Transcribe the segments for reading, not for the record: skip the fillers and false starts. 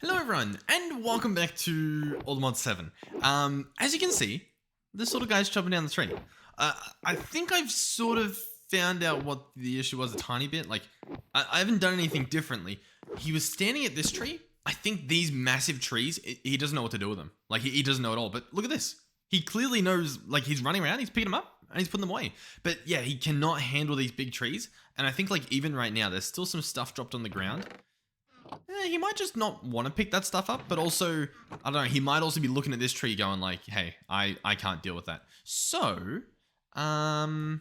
Hello everyone, and welcome back to Allthemod 7. As you can see, this little guy's chopping down the tree. I think I've sort of found out what the issue was a tiny bit. Like, I haven't done anything differently. He was standing at this tree. I think these massive trees, he doesn't know what to do with them. Like, he doesn't know at all. But look at this. He clearly knows, like, he's running around, he's picking them up, and he's putting them away. But yeah, he cannot handle these big trees. And I think, like, even right now, there's still some stuff dropped on the ground. He might just not want to pick that stuff up, but also, I don't know, he might also be looking at this tree going like, hey, I can't deal with that. So, I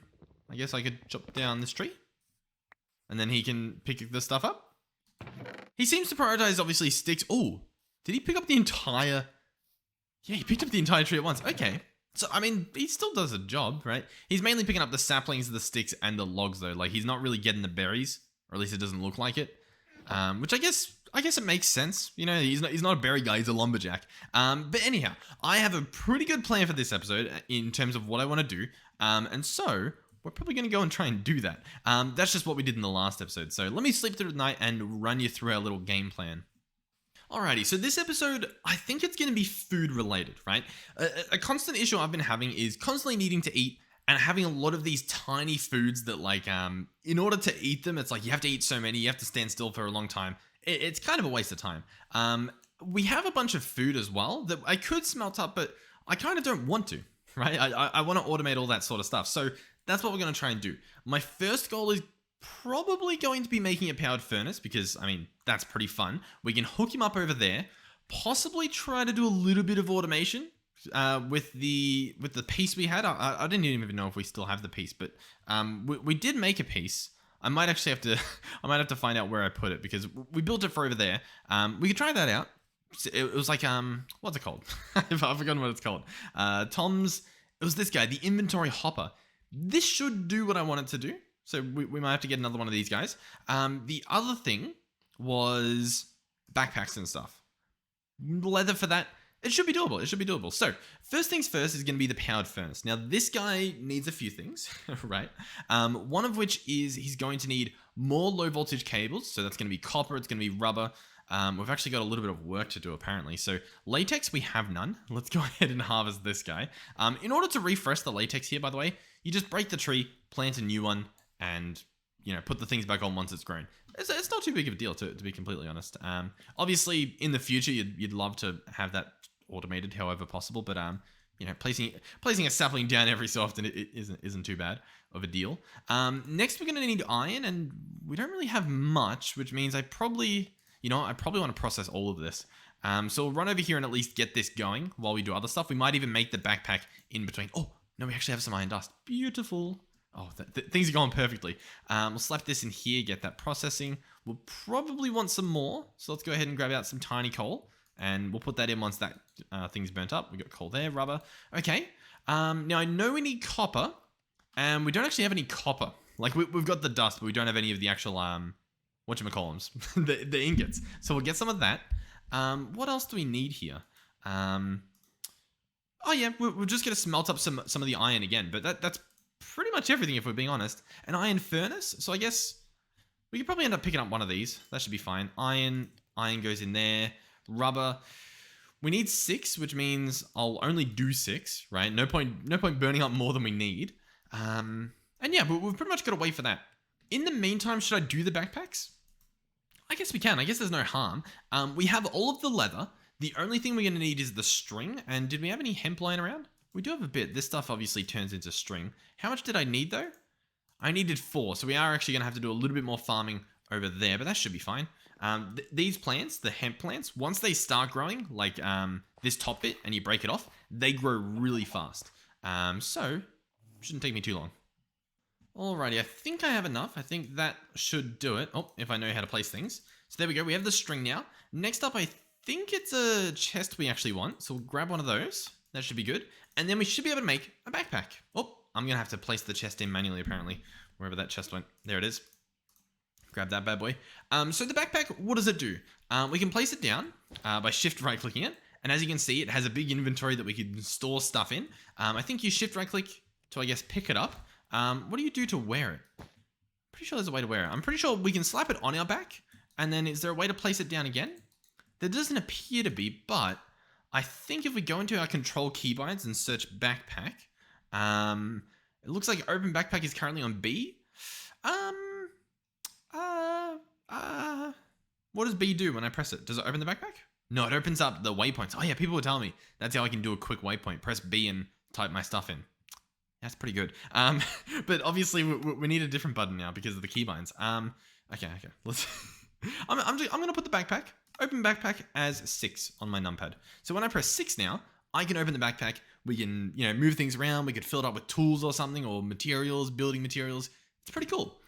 guess I could chop down this tree, and then he can pick the stuff up. He seems to prioritize, obviously, sticks. Oh, did he pick up the entire... Yeah, he picked up the entire tree at once. Okay. So, I mean, he still does a job, right? He's mainly picking up the saplings, the sticks, and the logs, though. Like, he's not really getting the berries, or at least it doesn't look like it. Which I guess it makes sense. You know, he's not a berry guy, he's a lumberjack. But anyhow, I have a pretty good plan for this episode in terms of what I want to do. And so we're probably going to go and try and do that. That's just what we did in the last episode. So let me sleep through the night and run you through our little game plan. Alrighty, so this episode, I think it's going to be food related, right? A constant issue I've been having is constantly needing to eat and having a lot of these tiny foods that, like, in order to eat them, it's like you have to eat so many, you have to stand still for a long time. It's kind of a waste of time. We have a bunch of food as well that I could smelt up, but I kind of don't want to, right? I want to automate all that sort of stuff. So that's what we're going to try and do. My first goal is probably going to be making a powered furnace because, I mean, that's pretty fun. We can hook him up over there, possibly try to do a little bit of automation. With the piece we had, I didn't even know if we still have the piece, but we did make a piece. I might actually have to I might have to find out where I put it because we built it for over there. We could try that out. It was like what's it called? I've forgotten what it's called. Tom's. It was this guy, the inventory hopper. This should do what I want it to do. So we might have to get another one of these guys. The other thing was backpacks and stuff. Leather for that. It should be doable. It should be doable. So, first things first is going to be the powered furnace. Now, this guy needs a few things, right? One of which is he's going to need more low voltage cables. So, that's going to be copper. It's going to be rubber. We've actually got a little bit of work to do, apparently. So, latex, we have none. Let's go ahead and harvest this guy. In order to refresh the latex here, by the way, you just break the tree, plant a new one, and, you know, put the things back on once it's grown. It's not too big of a deal, to be completely honest. Obviously, in the future, you'd love to have that automated however possible, but you know, placing a sapling down every so often it isn't too bad of a deal. Next we're going to need iron, and we don't really have much, which means I probably want to process all of this. So we'll run over here and at least get this going while we do other stuff. We might even make the backpack in between. Oh no, we actually have some iron dust. Beautiful. Oh, things are going perfectly. We'll slap this in here, get that processing. We'll probably want some more, so let's go ahead and grab out some tiny coal. And we'll put that in once that thing's burnt up. We got coal there, rubber. Okay. Now I know we need copper, and we don't actually have any copper. Like we've got the dust, but we don't have any of the actual whatchamacallums, the ingots. So we'll get some of that. What else do we need here? Oh yeah, we'll just get to smelt up some of the iron again. But that's pretty much everything if we're being honest. An iron furnace. So I guess we could probably end up picking up one of these. That should be fine. Iron goes in there. Rubber. We need 6, which means I'll only do 6, right? No point burning up more than we need. And yeah, but we've pretty much got to wait for that. In the meantime, should I do the backpacks? I guess we can. I guess there's no harm. We have all of the leather. The only thing we're going to need is the string. And did we have any hemp lying around? We do have a bit. This stuff obviously turns into string. How much did I need though? I needed 4. So we are actually going to have to do a little bit more farming over there, but that should be fine. These plants, the hemp plants, once they start growing, like this top bit, and you break it off, they grow really fast. So, shouldn't take me too long. Alrighty, I think I have enough. I think that should do it. Oh, if I know how to place things. So there we go, we have the string now. Next up, I think it's a chest we actually want. So we'll grab one of those. That should be good. And then we should be able to make a backpack. Oh, I'm going to have to place the chest in manually, apparently. Wherever that chest went. There it is. Grab that bad boy. So the backpack, what does it do? We can place it down by shift right clicking it. And as you can see, it has a big inventory that we can store stuff in. I think you shift right click to, I guess, pick it up. What do you do to wear it? Pretty sure there's a way to wear it. I'm pretty sure we can slap it on our back. And then is there a way to place it down again? There doesn't appear to be, but I think if we go into our control keybinds and search backpack, it looks like open backpack is currently on B. What does B do when I press it? Does it open the backpack? No, it opens up the waypoints. Oh yeah, people were telling me that's how I can do a quick waypoint. Press B and type my stuff in. That's pretty good. But obviously we need a different button now because of the keybinds. Okay. Let's. I'm gonna put the backpack. Open backpack as 6 on my numpad. So when I press 6 now, I can open the backpack. We can, move things around. We could fill it up with tools or something, or materials, building materials. It's pretty cool.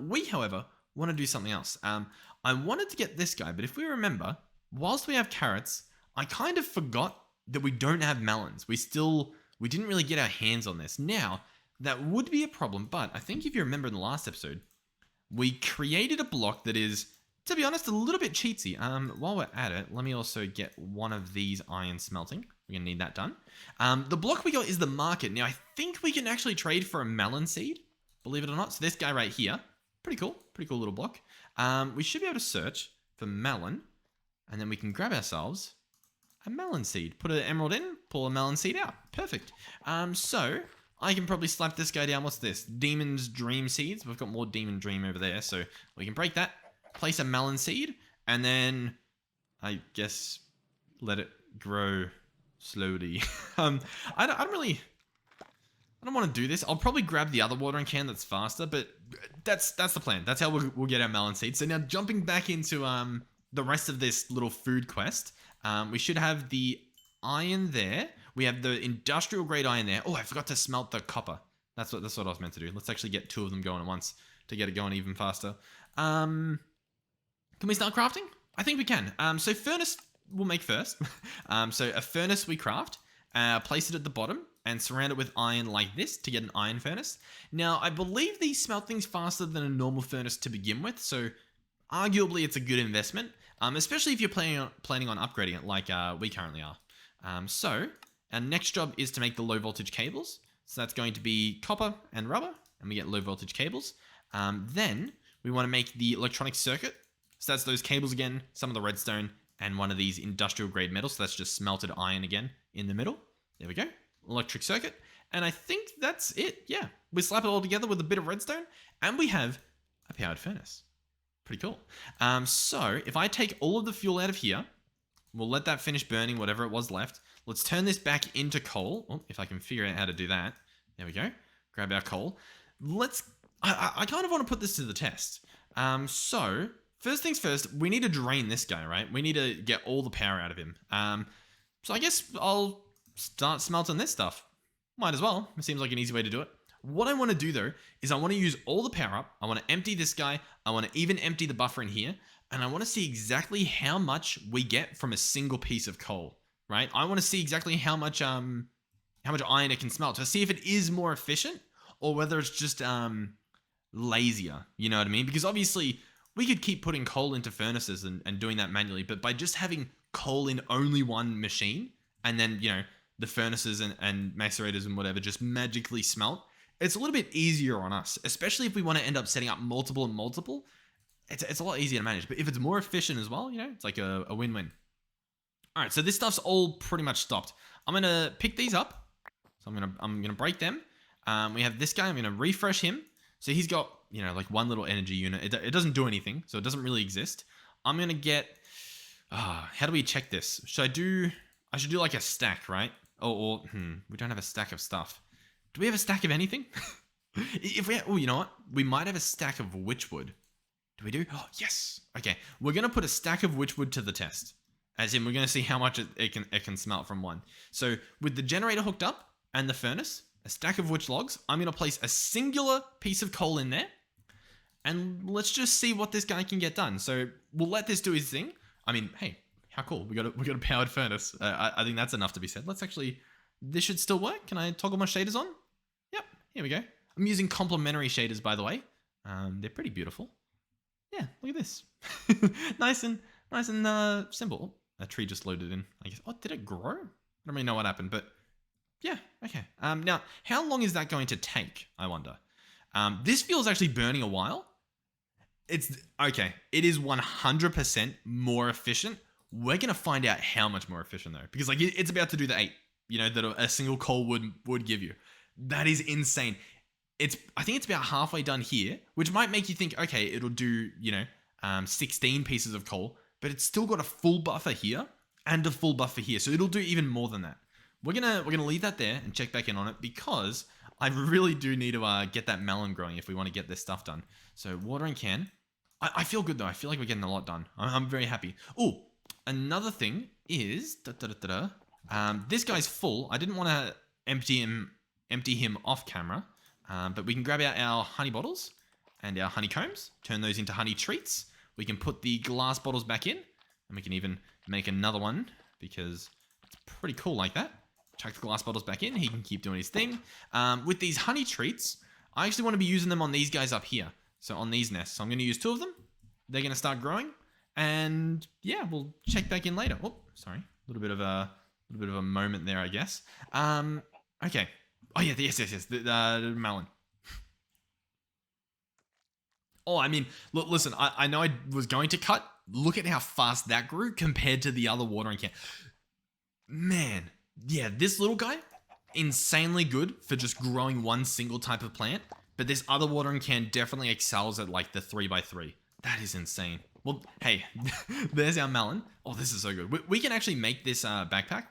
We, however, want to do something else. I wanted to get this guy, but if we remember, whilst we have carrots, I kind of forgot that we don't have melons. We didn't really get our hands on this. Now, that would be a problem, but I think if you remember in the last episode, we created a block that is, to be honest, a little bit cheatsy. While we're at it, let me also get one of these iron smelting. We're going to need that done. The block we got is the market. Now, I think we can actually trade for a melon seed, believe it or not. So this guy right here, pretty cool little block. We should be able to search for melon, and then we can grab ourselves a melon seed. Put an emerald in, pull a melon seed out. Perfect. So I can probably slap this guy down. What's this? Demon's Dream seeds. We've got more Demon Dream over there, so we can break that. Place a melon seed, and then I guess let it grow slowly. I don't want to do this. I'll probably grab the other watering can that's faster, but that's the plan. That's how we'll get our melon seeds. So now jumping back into the rest of this little food quest, we should have the iron there. We have the industrial grade iron there. Oh, I forgot to smelt the copper. That's what I was meant to do. Let's actually get 2 of them going at once to get it going even faster. Can we start crafting? I think we can. So furnace we'll make first. So a furnace we craft, place it at the bottom, and surround it with iron like this to get an iron furnace. Now, I believe these smelt things faster than a normal furnace to begin with, so arguably it's a good investment, especially if you're planning on upgrading it like we currently are. So our next job is to make the low voltage cables. So that's going to be copper and rubber, and we get low voltage cables. Then we want to make the electronic circuit. So that's those cables again, some of the redstone, and one of these industrial grade metals. So that's just smelted iron again in the middle. There we go. Electric circuit. And I think that's it. Yeah. We slap it all together with a bit of redstone, and we have a powered furnace. Pretty cool. So if I take all of the fuel out of here, we'll let that finish burning whatever it was left. Let's turn this back into coal. Oh, if I can figure out how to do that. There we go. Grab our coal. I kind of want to put this to the test. So first things first, we need to drain this guy, right? We need to get all the power out of him. So I guess I'll start smelting this stuff. Might as well. It seems like an easy way to do it. What I want to do though, is I want to use all the power up. I want to empty this guy. I want to even empty the buffer in here. And I want to see exactly how much we get from a single piece of coal, right? I want to see exactly how much iron it can smelt to see if it is more efficient or whether it's just lazier. You know what I mean? Because obviously we could keep putting coal into furnaces and doing that manually, but by just having coal in only one machine and then, the furnaces and macerators and whatever just magically smelt, it's a little bit easier on us, especially if we want to end up setting up multiple and multiple. It's a lot easier to manage. But if it's more efficient as well, it's like a win-win. All right, so this stuff's all pretty much stopped. I'm going to pick these up. So I'm gonna break them. We have this guy. I'm going to refresh him. So he's got, like one little energy unit. It doesn't do anything, so it doesn't really exist. I'm going to get... how do we check this? I should do like a stack, right? We don't have a stack of stuff. Do we have a stack of anything? You know what? We might have a stack of witchwood. Do we do? Oh, yes. Okay. We're going to put a stack of witchwood to the test. As in, we're going to see how much it can smelt from one. So with the generator hooked up and the furnace, a stack of witch logs, I'm going to place a singular piece of coal in there. And let's just see what this guy can get done. So we'll let this do his thing. I mean, hey, how cool. We got a powered furnace. I think that's enough to be said. Let's actually... This should still work. Can I toggle my shaders on? Yep. Here we go. I'm using complementary shaders, by the way. They're pretty beautiful. Yeah, look at this. nice and simple. A tree just loaded in, I guess. Oh, did it grow? I don't really know what happened, but yeah, okay. Now, how long is that going to take, I wonder? This fuel's actually burning a while. It is 100% more efficient we're going to find out how much more efficient though, because like it's about to do the 8, you know, that a single coal would give you. That is insane. I think it's about halfway done here, which might make you think, okay, it'll do, you know, 16 pieces of coal, but it's still got a full buffer here and a full buffer here. So it'll do even more than that. We're gonna leave that there and check back in on it because I really do need to get that melon growing if we want to get this stuff done. So watering can. I feel good though. I feel like we're getting a lot done. I'm very happy. Oh, another thing is this guy's full. I didn't want to empty him off camera, but we can grab out our honey bottles and our honeycombs, turn those into honey treats. We can put the glass bottles back in, and we can even make another one because it's pretty cool like that. Chuck the glass bottles back in. He can keep doing his thing. With these honey treats, I actually want to be using them on these guys up here. So on these nests. So I'm going to use 2 of them. They're going to start growing. And yeah, we'll check back in later. Oh, sorry. A little bit of a moment there, I guess. Okay. Oh yeah, yes. The melon. Oh, I mean, look, listen, I know I was going to cut. Look at how fast that grew compared to the other watering can. Man, yeah, this little guy, insanely good for just growing one single type of plant. But this other watering can definitely excels at like the 3x3. That is insane. Well, hey, there's our melon. Oh, this is so good. We can actually make this backpack,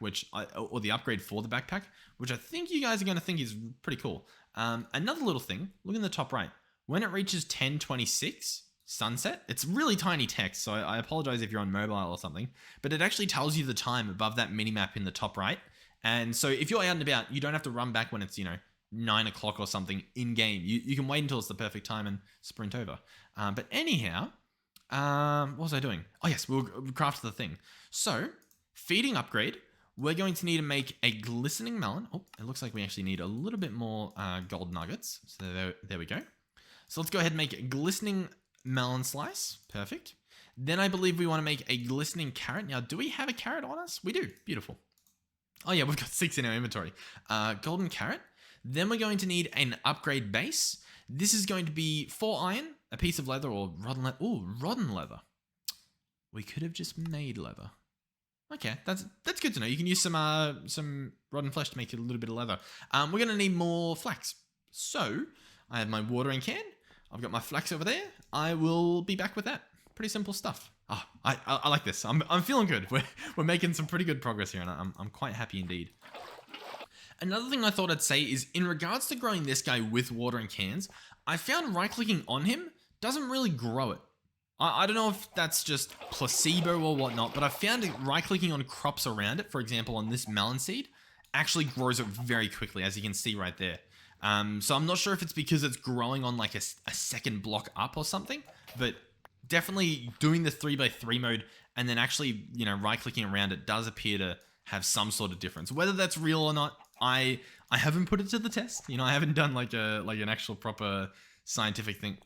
or the upgrade for the backpack, which I think you guys are going to think is pretty cool. Another little thing, look in the top right. When it reaches 10:26 sunset, it's really tiny text, so I apologize if you're on mobile or something, but it actually tells you the time above that mini map in the top right. And so if you're out and about, you don't have to run back when it's, you know, 9 o'clock or something in game. You can wait until it's the perfect time and sprint over. But anyhow, what was I doing? Oh yes, we'll craft the thing. So feeding upgrade, we're going to need to make a glistening melon. Oh, it looks like we actually need a little bit more gold nuggets. So there we go. So let's go ahead and make a glistening melon slice. Perfect. Then I believe we want to make a glistening carrot. Now, do we have a carrot on us? We do. Beautiful. Oh yeah, we've got 6 in our inventory. Golden carrot. Then we're going to need an upgrade base. This is going to be 4 iron, a piece of leather, or rotten leather. Ooh, rotten leather. We could have just made leather. Okay, that's good to know. You can use some rotten flesh to make a little bit of leather. We're going to need more flax. So I have my watering can. I've got my flax over there. I will be back with that. Pretty simple stuff. Oh, I like this. I'm feeling good. We're making some pretty good progress here, and I'm quite happy indeed. Another thing I thought I'd say is in regards to growing this guy with watering cans, I found right-clicking on him doesn't really grow it. I don't know if that's just placebo or whatnot, but I found right-clicking on crops around it, for example, on this melon seed, actually grows it very quickly, as you can see right there. So I'm not sure if it's because it's growing on like a second block up or something, but definitely doing the 3x3 mode and then actually, you know, right-clicking around it does appear to have some sort of difference. Whether that's real or not, I haven't put it to the test. You know, I haven't done like an actual proper scientific thing.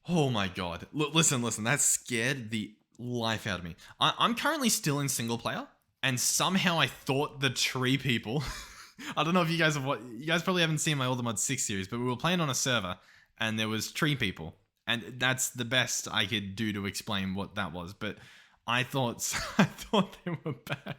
Oh my god. Look, listen, that scared the life out of me. I'm currently still in single player, and somehow I thought the tree people... I don't know if you guys you guys probably haven't seen my Allthemod 6 series, but we were playing on a server, and there was tree people. And that's the best I could do to explain what that was. But I thought they were back.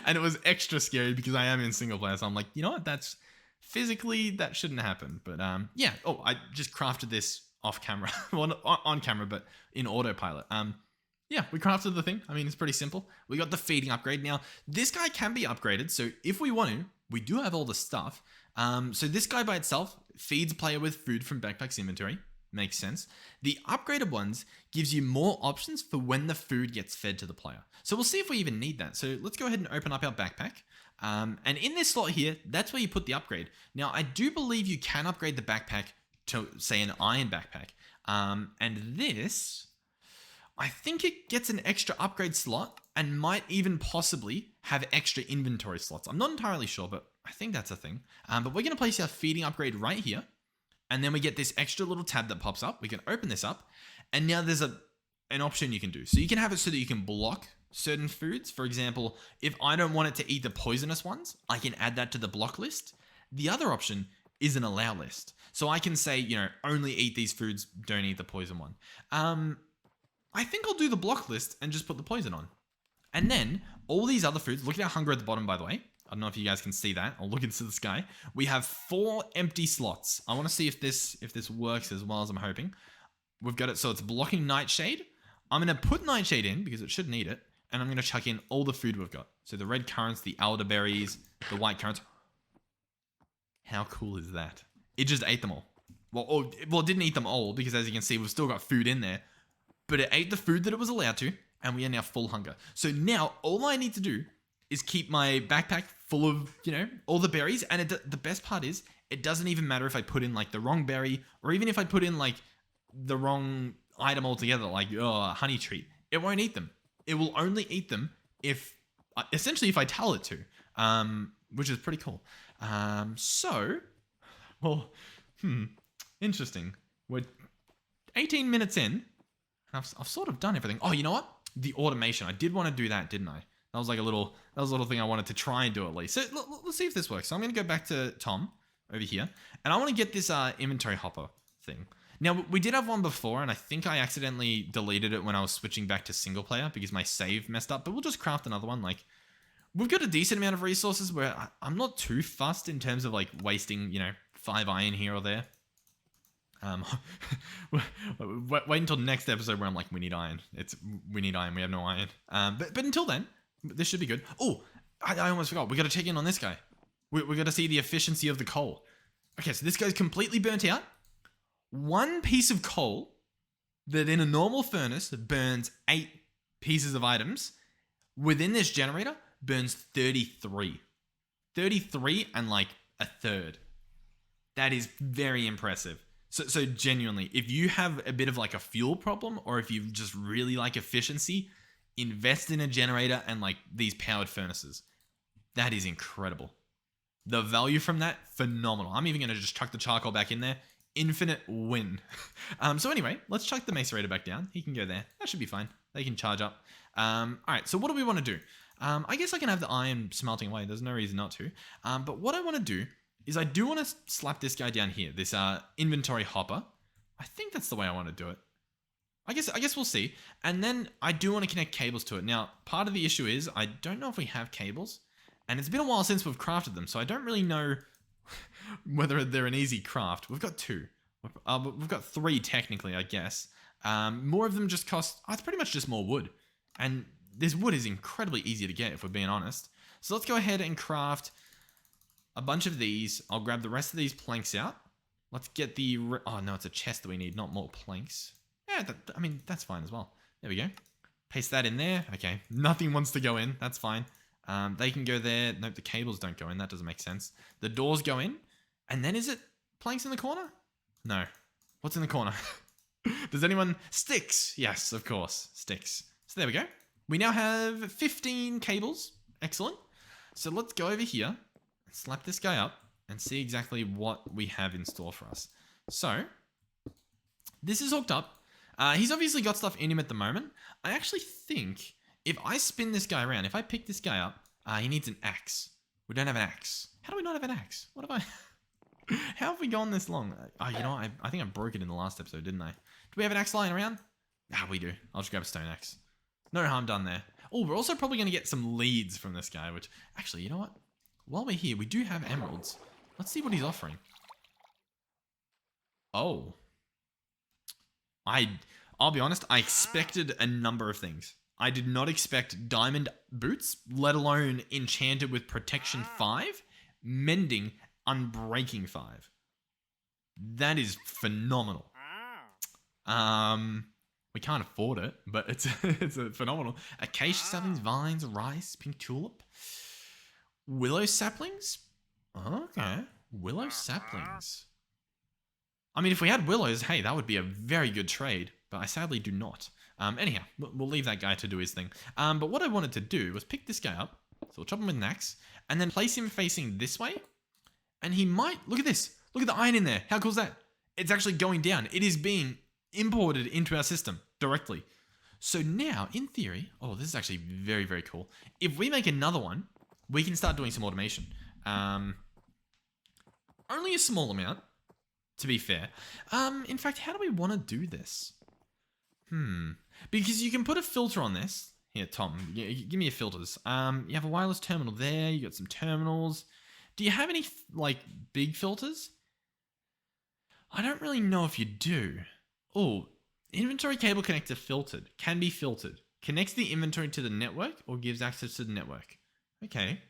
And it was extra scary because I am in single player. So I'm like, you know what? That's physically, that shouldn't happen. But yeah. Oh, I just crafted this off camera. Well, not on camera, but in autopilot. Yeah, we crafted the thing. I mean, it's pretty simple. We got the feeding upgrade. Now, this guy can be upgraded. So if we want to, we do have all the stuff. So this guy by itself feeds player with food from backpack's inventory. Makes sense. The upgraded ones gives you more options for when the food gets fed to the player. So we'll see if we even need that. So let's go ahead and open up our backpack. And in this slot here, that's where you put the upgrade. Now, I do believe you can upgrade the backpack to, say, an iron backpack. And this, I think it gets an extra upgrade slot and might even possibly have extra inventory slots. I'm not entirely sure, but I think that's a thing. But we're going to place our feeding upgrade right here. And then we get this extra little tab that pops up. We can open this up. And now there's an option you can do. So you can have it so that you can block certain foods. For example, if I don't want it to eat the poisonous ones, I can add that to the block list. The other option is an allow list. So I can say, you know, only eat these foods, don't eat the poison one. I I think I'll do the block list and just put the poison on. And then all these other foods, look at our hunger at the bottom, by the way. I don't know if you guys can see that. I'll look into the sky. We have 4 empty slots. I want to see if this works as well as I'm hoping. We've got it so it's blocking Nightshade. I'm going to put Nightshade in because it should need it. And I'm going to chuck in all the food we've got. So the red currants, the elderberries, the white currants. How cool is that? It just ate them all. Well, it didn't eat them all because as you can see, we've still got food in there. But it ate the food that it was allowed to. And we are now full hunger. So now all I need to do is keep my backpack full of, all the berries. And the best part is it doesn't even matter if I put in like the wrong berry or even if I put in like the wrong item altogether, like a honey treat. It won't eat them. It will only eat them if I tell it to, which is pretty cool. Interesting. We're 18 minutes in. I've sort of done everything. Oh, you know what? The automation. I did want to do that, didn't I? That was a little thing I wanted to try and do at least. So let's see if this works. So I'm going to go back to Tom over here, and I want to get this inventory hopper thing. Now, we did have one before, and I think I accidentally deleted it when I was switching back to single player because my save messed up, but we'll just craft another one. Like, we've got a decent amount of resources where I'm not too fussed in terms of, like, wasting, 5 iron here or there. Wait until next episode where I'm like, we need iron. We need iron. We have no iron. But until then, this should be good. Oh, I almost forgot. We got to check in on this guy. We got to see the efficiency of the coal. Okay, so this guy's completely burnt out. One piece of coal that in a normal furnace burns 8 pieces of items within this generator burns 33. 33 and like a third. That is very impressive. So genuinely, if you have a bit of like a fuel problem or if you just really like efficiency, invest in a generator and like these powered furnaces. That is incredible. The value from that, phenomenal. I'm even going to just chuck the charcoal back in there. Infinite win. So anyway, let's chuck the macerator back down. He can go there. That should be fine. They can charge up. All right, so what do we want to do? I guess I can have the iron smelting away. There's no reason not to. But what I want to do is I do want to slap this guy down here, this inventory hopper. I think that's the way I want to do it. I guess we'll see. And then I do want to connect cables to it. Now, part of the issue is I don't know if we have cables. And it's been a while since we've crafted them, so I don't really know whether they're an easy craft. We've got 2. We've got 3 technically, I guess. More of them just cost... it's pretty much just more wood. And this wood is incredibly easy to get, if we're being honest. So let's go ahead and craft a bunch of these. I'll grab the rest of these planks out. Let's get the... oh, no, it's a chest that we need, not more planks. Yeah, that's fine as well. There we go. Paste that in there. Okay, nothing wants to go in. That's fine. They can go there. Nope, the cables don't go in. That doesn't make sense. The doors go in. And then is it planks in the corner? No. What's in the corner? Does anyone... sticks. Yes, of course. Sticks. So there we go. We now have 15 cables. Excellent. So let's go over here and slap this guy up and see exactly what we have in store for us. So this is hooked up. He's obviously got stuff in him at the moment. I actually think if I spin this guy around, if I pick this guy up, he needs an axe. We don't have an axe. How do we not have an axe? What have I... how have we gone this long? Oh, you know what? I think I broke it in the last episode, didn't I? Do we have an axe lying around? We do. I'll just grab a stone axe. No harm done there. Oh, we're also probably going to get some leads from this guy, which... actually, you know what? While we're here, we do have emeralds. Let's see what he's offering. Oh. I'll be honest, I expected a number of things. I did not expect diamond boots, let alone enchanted with protection 5, mending, unbreaking 5. That is phenomenal. We can't afford it, but it's a phenomenal. Acacia saplings, vines, rice, pink tulip. Willow saplings? Okay. Willow saplings. I mean, if we had willows, hey, that would be a very good trade, but I sadly do not. Anyhow, we'll leave that guy to do his thing. But what I wanted to do was pick this guy up, so we'll chop him with an axe, and then place him facing this way, and he might... look at this. Look at the iron in there. How cool is that? It's actually going down. It is being imported into our system directly. So now, in theory... oh, this is actually very, very cool. If we make another one, we can start doing some automation. Only a small amount, to be fair. In fact, how do we want to do this? Because you can put a filter on this. Here, Tom, give me your filters. You have a wireless terminal there. You got some terminals. Do you have any like big filters? I don't really know if you do. Oh, inventory cable connector filtered. Can be filtered. Connects the inventory to the network or gives access to the network. Okay.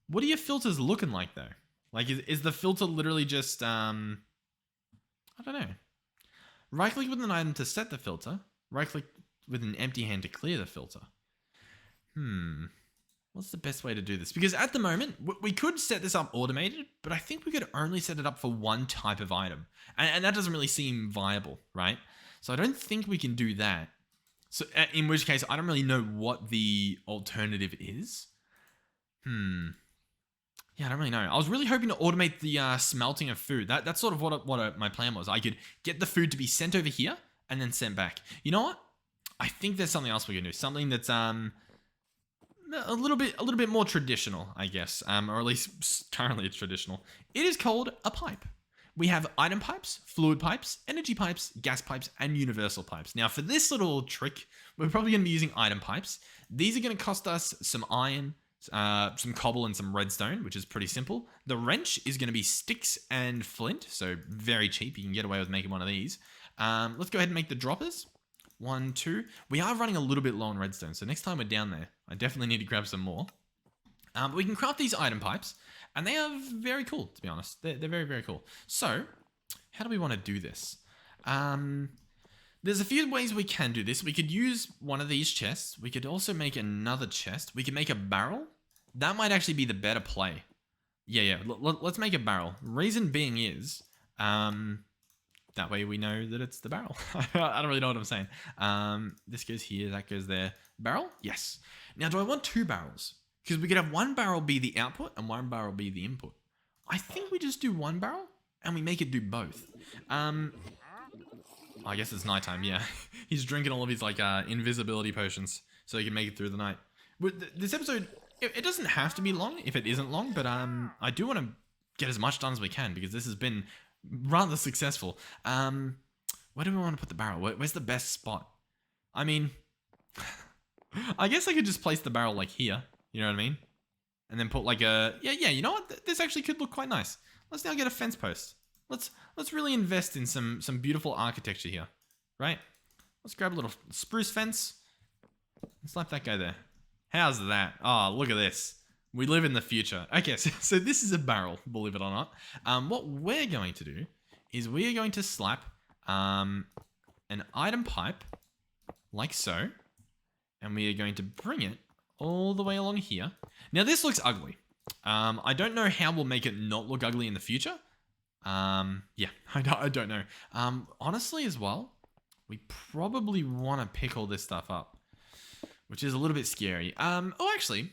What are your filters looking like though? Like is the filter literally just I don't know. Right click with an item to set the filter. Right click with an empty hand to clear the filter. What's the best way to do this? Because at the moment, we could set this up automated, but I think we could only set it up for one type of item. And that doesn't really seem viable, right? So I don't think we can do that. So in which case, I don't really know what the alternative is. Yeah, I don't really know. I was really hoping to automate the smelting of food. That's sort of what my plan was. I could get the food to be sent over here and then sent back. You know what? I think there's something else we can do. Something that's a little bit more traditional, I guess, or at least currently it's traditional. It is called a pipe. We have item pipes, fluid pipes, energy pipes, gas pipes, and universal pipes. Now, for this little trick, we're probably going to be using item pipes. These are going to cost us some iron, some cobble, and some redstone, which is pretty simple. The wrench is going to be sticks and flint, so very cheap. You can get away with making one of these. Let's go ahead and make the droppers. 1, 2. We are running a little bit low on redstone, so next time we're down there, I definitely need to grab some more. But we can craft these item pipes, and they are very cool, to be honest. They're very, very cool. So, how do we want to do this? There's a few ways we can do this. We could use one of these chests. We could also make another chest. We could make a barrel. That might actually be the better play. Yeah. Let's make a barrel. Reason being is, that way we know that it's the barrel. I don't really know what I'm saying. This goes here, that goes there. Barrel? Yes. Now, do I want 2 barrels? Because we could have 1 barrel be the output and 1 barrel be the input. I think we just do 1 barrel and we make it do both. I guess it's nighttime, yeah. He's drinking all of his like invisibility potions so he can make it through the night. This episode, it doesn't have to be long if it isn't long, but I do want to get as much done as we can because this has been rather successful. Where do we want to put the barrel? Where's the best spot? I mean, I guess I could just place the barrel like here. You know what I mean? And then put like a yeah. You know what? This actually could look quite nice. Let's now get a fence post. Let's really invest in some beautiful architecture here, right? Let's grab a little spruce fence and slap that guy there. How's that? Oh, look at this. We live in the future. Okay, so this is a barrel, believe it or not. What we're going to do is we are going to slap an item pipe like so, and we are going to bring it all the way along here. Now, this looks ugly. I don't know how we'll make it not look ugly in the future. Yeah, I don't know. Honestly, as well, we probably want to pick all this stuff up, which is a little bit scary. Oh, actually...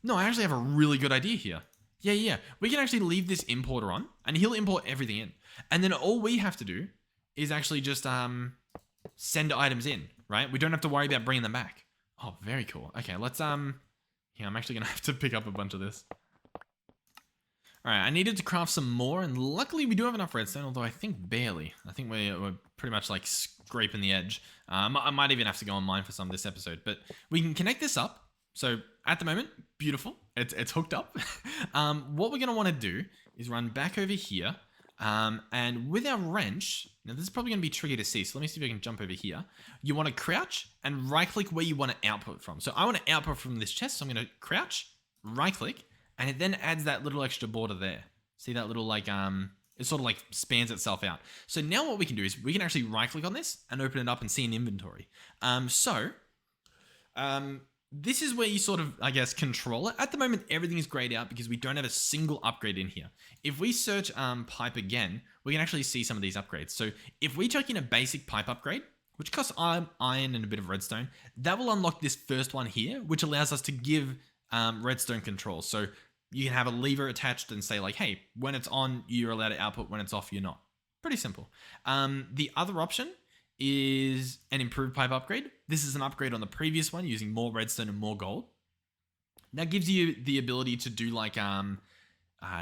No, I actually have a really good idea here. Yeah. We can actually leave this importer on, and he'll import everything in. And then all we have to do is actually just send items in, right? We don't have to worry about bringing them back. Oh, very cool. Okay, let's... Yeah, I'm actually going to have to pick up a bunch of this. Alright, I needed to craft some more, and luckily we do have enough redstone, although I think barely. I think we're pretty much like scraping the edge. I might even have to go on mine for some of this episode, but we can connect this up. So at the moment, beautiful. It's hooked up. What we're going to want to do is run back over here. And with our wrench, now this is probably going to be tricky to see. So let me see if I can jump over here. You want to crouch and right click where you want to output from. So I want to output from this chest. So I'm going to crouch, right click, and it then adds that little extra border there. See that little like, it sort of like spans itself out. So now what we can do is we can actually right click on this and open it up and see an inventory. This is where you sort of, I guess, control it. At the moment, everything is grayed out because we don't have a single upgrade in here. If we search pipe again, we can actually see some of these upgrades. So if we chuck in a basic pipe upgrade, which costs iron and a bit of redstone, that will unlock this first one here, which allows us to give redstone control. So you can have a lever attached and say like, hey, when it's on, you're allowed to output. When it's off, you're not. Pretty simple. The other option is an improved pipe upgrade. This is an upgrade on the previous one using more redstone and more gold. That gives you the ability to do like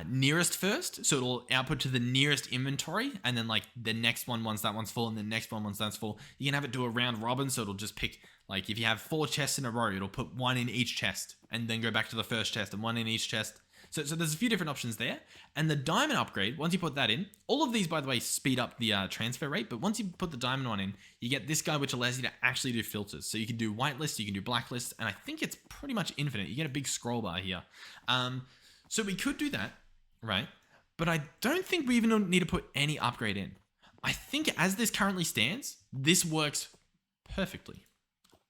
nearest first, so it'll output to the nearest inventory, and then like the next one once that one's full, and the next one once that's full. You can have it do a round robin, so it'll just pick, like if you have 4 chests in a row, it'll put 1 in each chest, and then go back to the first chest and 1 in each chest. So there's a few different options there. And the diamond upgrade, once you put that in, all of these, by the way, speed up the transfer rate, but once you put the diamond one in, you get this guy, which allows you to actually do filters. So you can do whitelist, you can do blacklist, and I think it's pretty much infinite. You get a big scroll bar here. So we could do that, right? But I don't think we even need to put any upgrade in. I think as this currently stands, this works perfectly.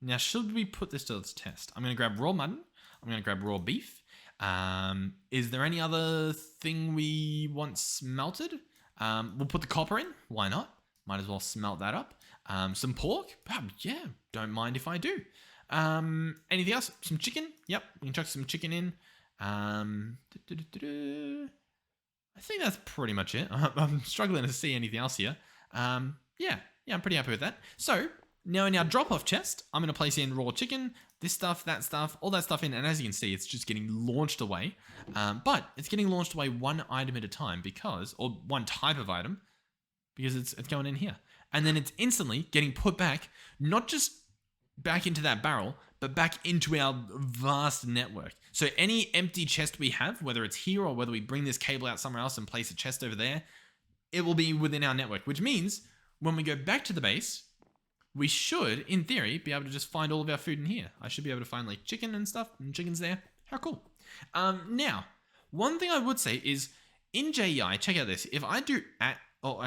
Now, should we put this to the test? I'm going to grab raw mutton. I'm going to grab raw beef. Is there any other thing we want smelted? We'll put the copper in. Why not? Might as well smelt that up. Some pork? Yeah, don't mind if I do. Anything else? Some chicken? Yep, we can chuck some chicken in. I think that's pretty much it. I'm struggling to see anything else here. Yeah, I'm pretty happy with that. So now in our drop-off chest, I'm going to place in raw chicken, this stuff, that stuff, all that stuff in. And as you can see, it's just getting launched away. But it's getting launched away 1 item at a time or 1 type of item, because it's going in here. And then it's instantly getting put back, not just back into that barrel, but back into our vast network. So any empty chest we have, whether it's here or whether we bring this cable out somewhere else and place a chest over there, it will be within our network, which means when we go back to the base, we should, in theory, be able to just find all of our food in here. I should be able to find like chicken and stuff, and chicken's there. How cool. Now, one thing I would say is in JEI, check out this. If I do I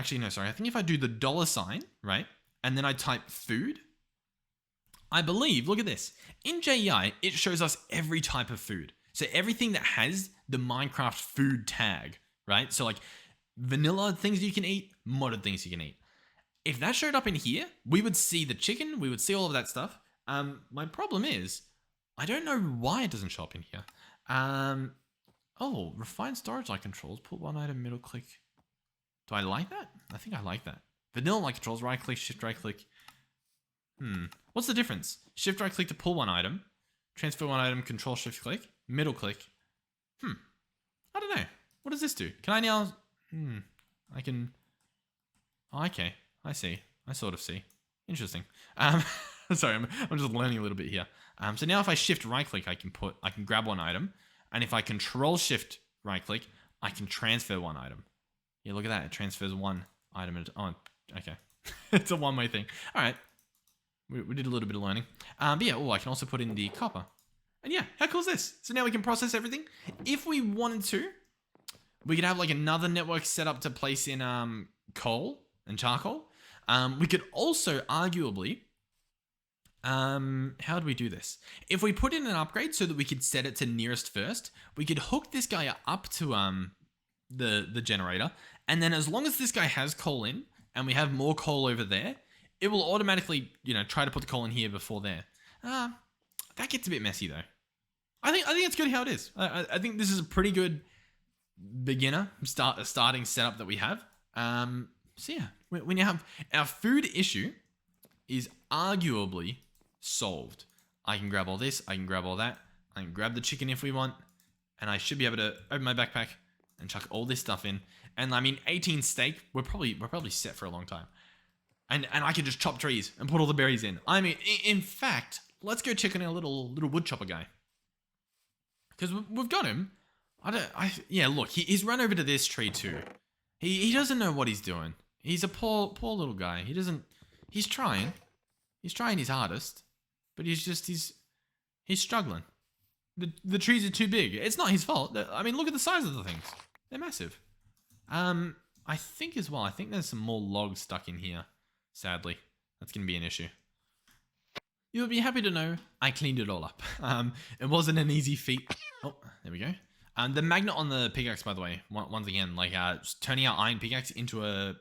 think if I do the $, right? And then I type food, I believe, look at this. In JEI, it shows us every type of food. So everything that has the Minecraft food tag, right? So like vanilla things you can eat, modded things you can eat. If that showed up in here, we would see the chicken, we would see all of that stuff. My problem is, I don't know why it doesn't show up in here. Refined storage light controls, put 1 item, middle click. Do I like that? I think I like that. Vanilla light controls, right click, shift right click. What's the difference? Shift right click to pull 1 item, transfer 1 item, control shift click, middle click. I don't know. What does this do? Can I now? I can. Oh, okay. I see. I sort of see. Interesting. Sorry, I'm just learning a little bit here. So now if I shift right click, I can grab 1 item, and if I control shift right click, I can transfer 1 item. Yeah, look at that. It transfers 1 item at okay. It's a one-way thing. All right. We did a little bit of learning. But yeah, I can also put in the copper. And yeah, how cool is this? So now we can process everything. If we wanted to, we could have like another network set up to place in coal and charcoal. We could also arguably, how do we do this? If we put in an upgrade so that we could set it to nearest first, we could hook this guy up to the generator. And then as long as this guy has coal in and we have more coal over there, it will automatically, try to put the coal in here before there. That gets a bit messy though. I think it's good how it is. I think this is a pretty good beginner starting setup that we have. So yeah, we now have our food issue is arguably solved. I can grab all this. I can grab all that. I can grab the chicken if we want, and I should be able to open my backpack and chuck all this stuff in. And I mean, 18 steak. We're probably set for a long time. And I can just chop trees and put all the berries in. I mean, in fact, let's go check on our little wood chopper guy. Because we've got him. Look, he's run over to this tree too. He doesn't know what he's doing. He's a poor little guy. He's trying. He's trying his hardest. But he's struggling. The trees are too big. It's not his fault. I mean, look at the size of the things. They're massive. I think as well, there's some more logs stuck in here. Sadly, that's going to be an issue. You'll be happy to know I cleaned it all up. It wasn't an easy feat. Oh, there we go. The magnet on the pickaxe, by the way, once again, like turning our iron pickaxe into a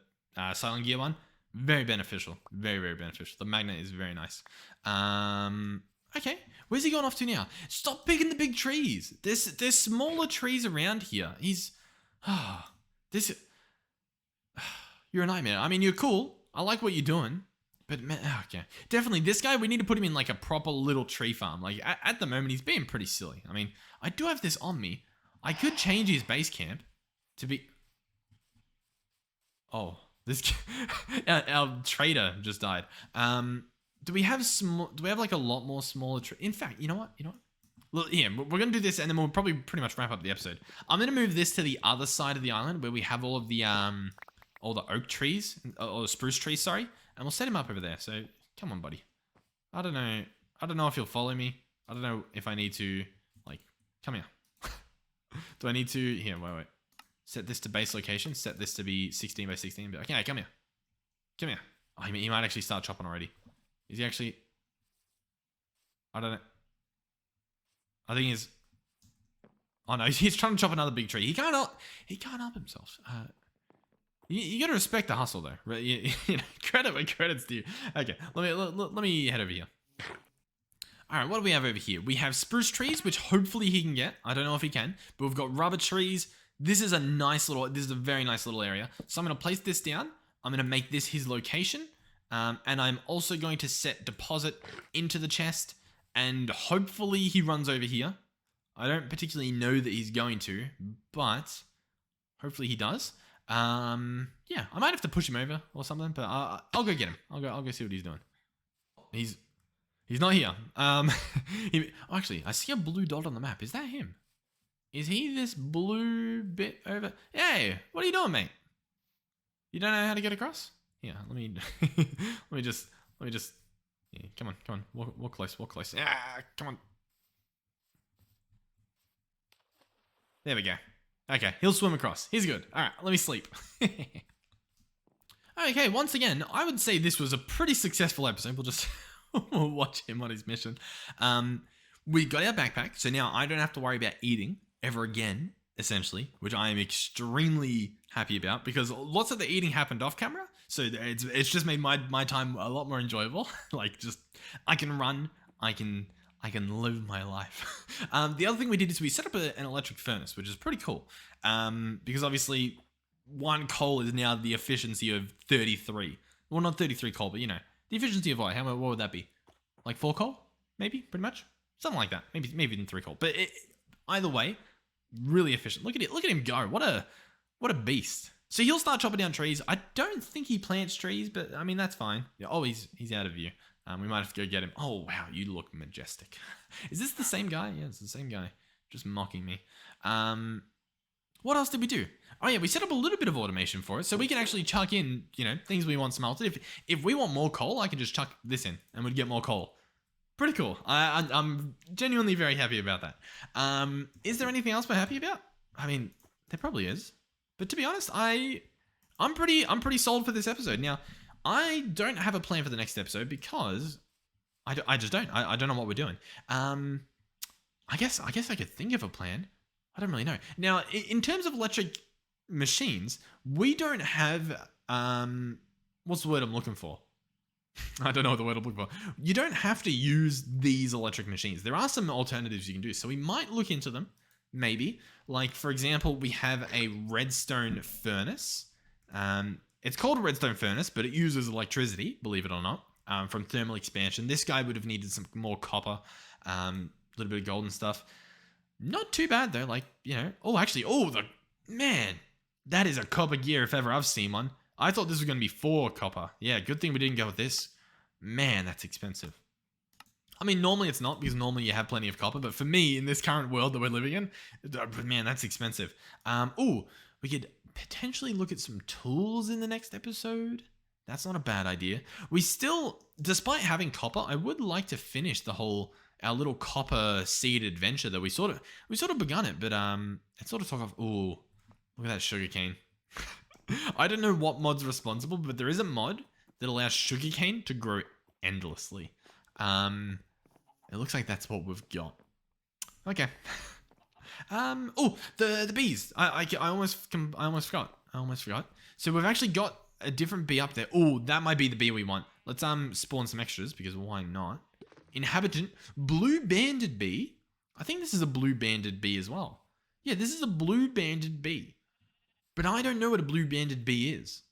silent gear one, very beneficial. Very, very beneficial. The magnet is very nice. Okay, where's he going off to now? Stop picking the big trees. There's smaller trees around here. You're a nightmare. I mean, you're cool. I like what you're doing. But man, okay. Definitely, this guy, we need to put him in like a proper little tree farm. Like, at the moment, he's being pretty silly. I mean, I do have this on me. I could change his base camp to be... Oh, this... our trader just died. Do we have like a lot more smaller... In fact, you know what? Well, yeah, we're going to do this and then we'll probably pretty much wrap up the episode. I'm going to move this to the other side of the island where we have all the oak trees, or the spruce trees, sorry. And we'll set him up over there. So, come on, buddy. I don't know if he'll follow me. I don't know if I need to, like, come here. Do I need to, here, wait. Set this to base location. Set this to be 16 by 16. Okay, come here. Come here. Oh, he might actually start chopping already. Is he actually? I don't know. I think he's... Oh no, he's trying to chop another big tree. He can't help himself. You gotta respect the hustle though. Right? You know, credit where credit's due. Okay, let me head over here. All right, what do we have over here? We have spruce trees, which hopefully he can get. I don't know if he can, but we've got rubber trees. This is a very nice little area. So I'm gonna place this down. I'm gonna make this his location. And I'm also going to set deposit into the chest. And hopefully he runs over here. I don't particularly know that he's going to, but hopefully he does. Yeah, I might have to push him over or something, but I'll go get him. I'll go see what he's doing. He's not here. Actually, I see a blue dot on the map. Is that him? Is he this blue bit over? Hey, what are you doing, mate? You don't know how to get across? Yeah, let me just. Yeah, come on. Walk close. Ah, come on. There we go. Okay, he'll swim across. He's good. All right, let me sleep. Okay, once again, I would say this was a pretty successful episode. We'll just watch him on his mission. We got our backpack, so now I don't have to worry about eating ever again, essentially, which I am extremely happy about because lots of the eating happened off camera. So it's just made my time a lot more enjoyable. Like just, I can run, I can live my life. The other thing we did is we set up an electric furnace, which is pretty cool. Because obviously one coal is now the efficiency of 33. Well, not 33 coal, but you know, the efficiency of what? What would that be? Like 4 coal? Maybe, pretty much. Something like that. Maybe even 3 coal. But either way, really efficient. Look at him go. What a beast. So he'll start chopping down trees. I don't think he plants trees, but I mean, that's fine. Oh, he's out of view. We might have to go get him. Oh, wow, you look majestic. Is this the same guy? Yeah, it's the same guy. Just mocking me. What else did we do? Oh, yeah, we set up a little bit of automation for it, so we can actually chuck in, you know, things we want smelted. If we want more coal, I can just chuck this in, and we'd get more coal. Pretty cool. I'm genuinely very happy about that. Is there anything else we're happy about? I mean, there probably is. But to be honest, I'm pretty sold for this episode. Now, I don't have a plan for the next episode because I just don't. I don't know what we're doing. I guess I could think of a plan. I don't really know. Now, in terms of electric machines, we don't have what's the word I'm looking for? I don't know what the word I'm looking for. You don't have to use these electric machines. There are some alternatives you can do. So we might look into them. Maybe. Like, for example, we have a redstone furnace. It's called a redstone furnace, but it uses electricity, believe it or not, from thermal expansion. This guy would have needed some more copper, a little bit of gold and stuff. Not too bad, though. Like, you know. Oh, actually, man, that is a copper gear if ever I've seen one. I thought this was going to be 4 copper. Yeah, good thing we didn't go with this. Man, that's expensive. I mean, normally it's not because normally you have plenty of copper. But for me, in this current world that we're living in, man, that's expensive. We could potentially look at some tools in the next episode. That's not a bad idea. We still, despite having copper, I would like to finish our little copper seed adventure that we sort of begun it, but it sort of took off. Ooh, look at that sugarcane. I don't know what mod's responsible, but there is a mod that allows sugarcane to grow endlessly. It looks like that's what we've got. Okay. The bees. I almost forgot. So we've actually got a different bee up there. Oh, that might be the bee we want. Let's spawn some extras because why not? Inhabitant, blue banded bee. I think this is a blue banded bee as well. Yeah, this is a blue banded bee. But I don't know what a blue banded bee is.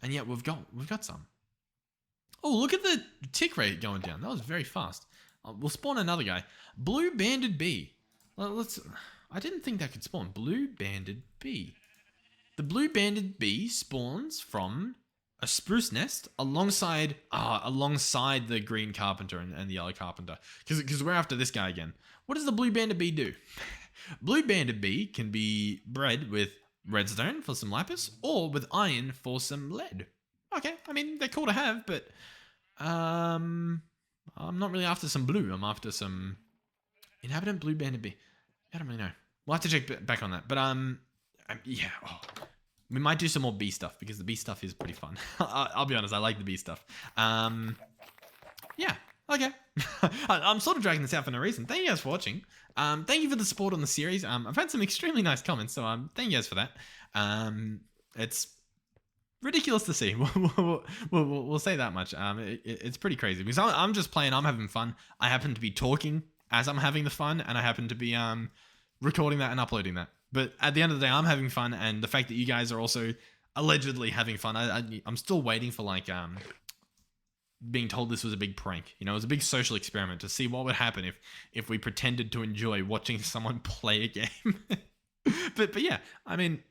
And yet we've got some. Oh, look at the tick rate going down. That was very fast. We'll spawn another guy. Blue banded bee. I didn't think that could spawn. Blue banded bee. The blue banded bee spawns from a spruce nest alongside the green carpenter and the yellow carpenter. Because we're after this guy again. What does the blue banded bee do? Blue banded bee can be bred with redstone for some lapis or with iron for some lead. Okay, I mean, they're cool to have, but I'm not really after some blue. I'm after some inhabitant blue banded bee. I don't really know. We'll have to check back on that. But yeah, we might do some more bee stuff because the bee stuff is pretty fun. I'll be honest, I like the bee stuff. Yeah, okay. I'm sort of dragging this out for no reason. Thank you guys for watching. Thank you for the support on the series. I've had some extremely nice comments, so thank you guys for that. It's ridiculous to see. We'll say that much. It's pretty crazy because I'm just playing. I'm having fun. I happen to be talking as I'm having the fun, and I happen to be recording that and uploading that. But at the end of the day, I'm having fun, and the fact that you guys are also allegedly having fun, I'm still waiting for like being told this was a big prank. You know, it was a big social experiment to see what would happen if we pretended to enjoy watching someone play a game. but yeah, I mean,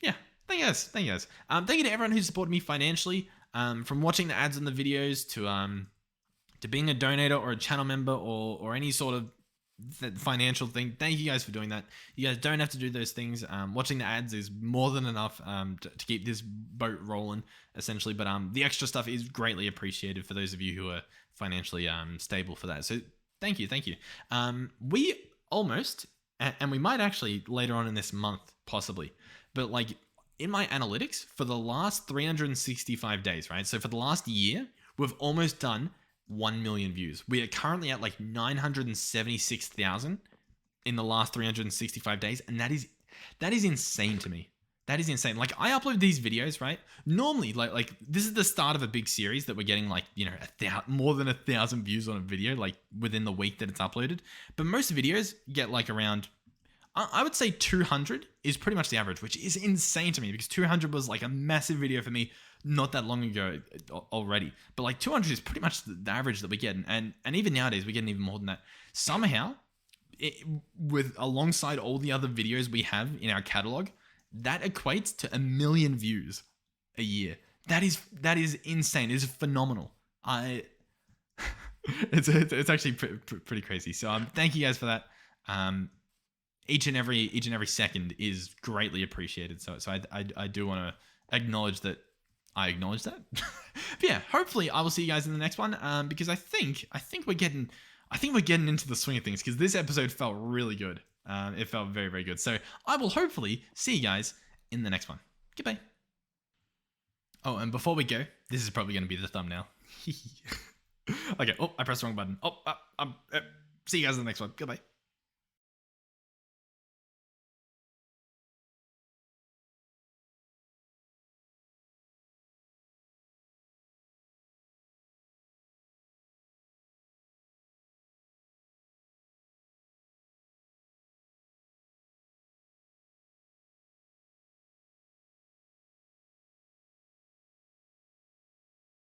yeah. Thank you guys. Thank you guys. Thank you to everyone who supported me financially. From watching the ads on the videos to being a donator or a channel member or any sort of financial thing. Thank you guys for doing that. You guys don't have to do those things. Watching the ads is more than enough to keep this boat rolling, essentially. But the extra stuff is greatly appreciated for those of you who are financially stable for that. So thank you. We almost, and we might actually later on in this month, possibly, but like in my analytics for the last 365 days, right? So for the last year, we've almost done 1 million views. We are currently at like 976,000 in the last 365 days. And that is insane to me. That is insane. Like I upload these videos, right? Normally, like this is the start of a big series that we're getting like, you know, more than 1,000 views on a video, like within the week that it's uploaded. But most videos get like around, I would say 200 is pretty much the average, which is insane to me because 200 was like a massive video for me not that long ago already. But like 200 is pretty much the average that we get. And even nowadays, we're getting even more than that. Somehow, with alongside all the other videos we have in our catalog, that equates to 1 million views a year. That is insane. It is phenomenal. It's actually pretty crazy. So thank you guys for that. Each and every second is greatly appreciated. So I do want to acknowledge that I acknowledge that. But yeah, hopefully I will see you guys in the next one. Because I think we're getting into the swing of things because this episode felt really good. It felt very, very good. So I will hopefully see you guys in the next one. Goodbye. Oh, and before we go, this is probably going to be the thumbnail. Okay. Oh, I pressed the wrong button. See you guys in the next one. Goodbye.